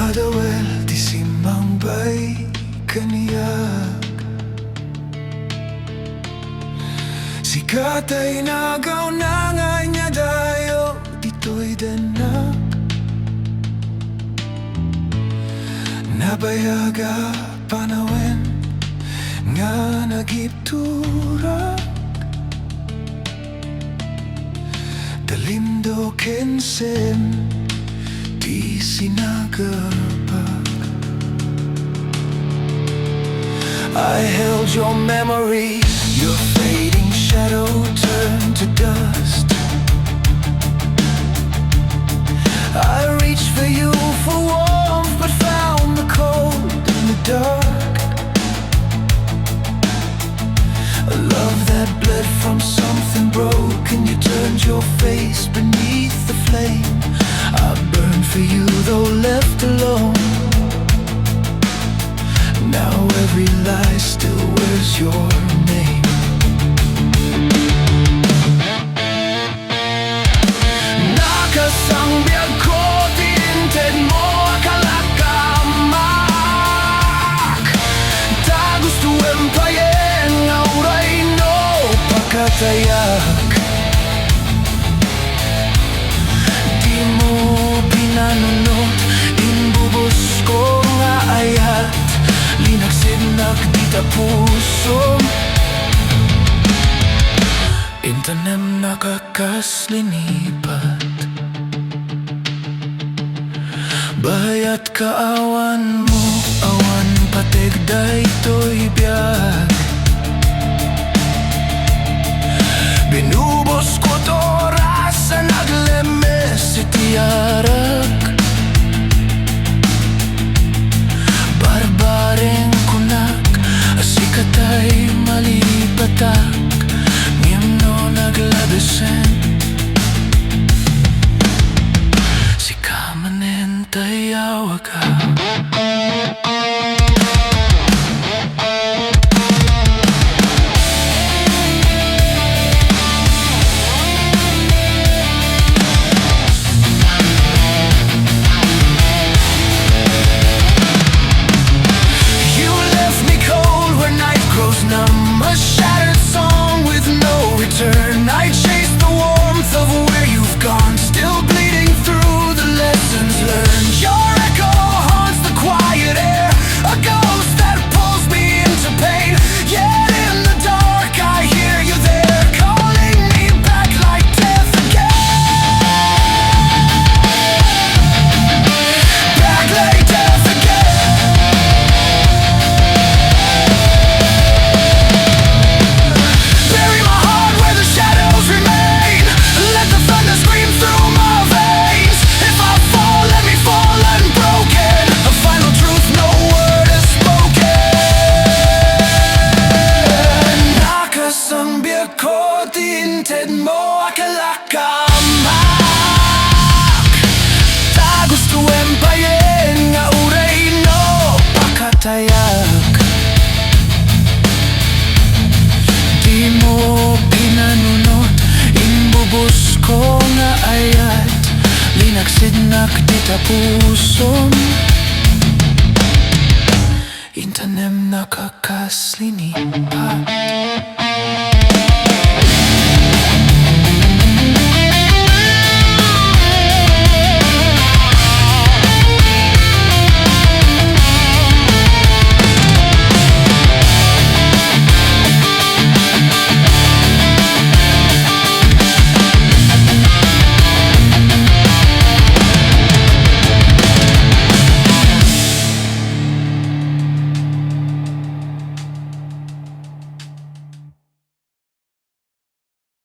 adawel ti simmangbay kaniak. Sika tay inagaw nga inyadayo, Ditoy dennak. Nabayag panawen nga nagibturak. Limdo ken saem ti sinagabak. I held your memory, your fading shadow turned to dust. I reached for you for warmth, but found the cold in the dark. A love that bled from something broken. You turned your face beneath the flame. I burned for you though left alone. Now every lie still wears your name. Nakasangbiag ko tinted mo akalakammak. Tagusto empayen nga uray no pagkatayak. Di mo pinanunot inbubos ko nga ayat. Linagsinak di ta puso. Intanem nakakaslinipat. Bayat kaawan mo, awan patigday to'y biyag. Binubos ko to rasa naglemes itiarak. Barbareng kunak, Sika tay malipatak. Ngem no naglabesen Sika manen tayaw ka. I chase the warmth of where you've gone, still bleeding through the lessons learned. Your echo haunts the quiet air, a ghost that pulls me into pain. Yet in the dark I hear you there, calling me back like death again. Back like death again. Bury my heart where the shadows remain. Let the thunder scream through my veins. If I fall, let me fall unbroken. A final truth no word is spoken. Nakasangbiag ko tinted mo akalakammak. Tagusto empayen nga uray no pakatayak. Di mo pinanunot inbubos ko nga ayat. Linagsidnak di ta pusom. Intanem nakakaslinipat.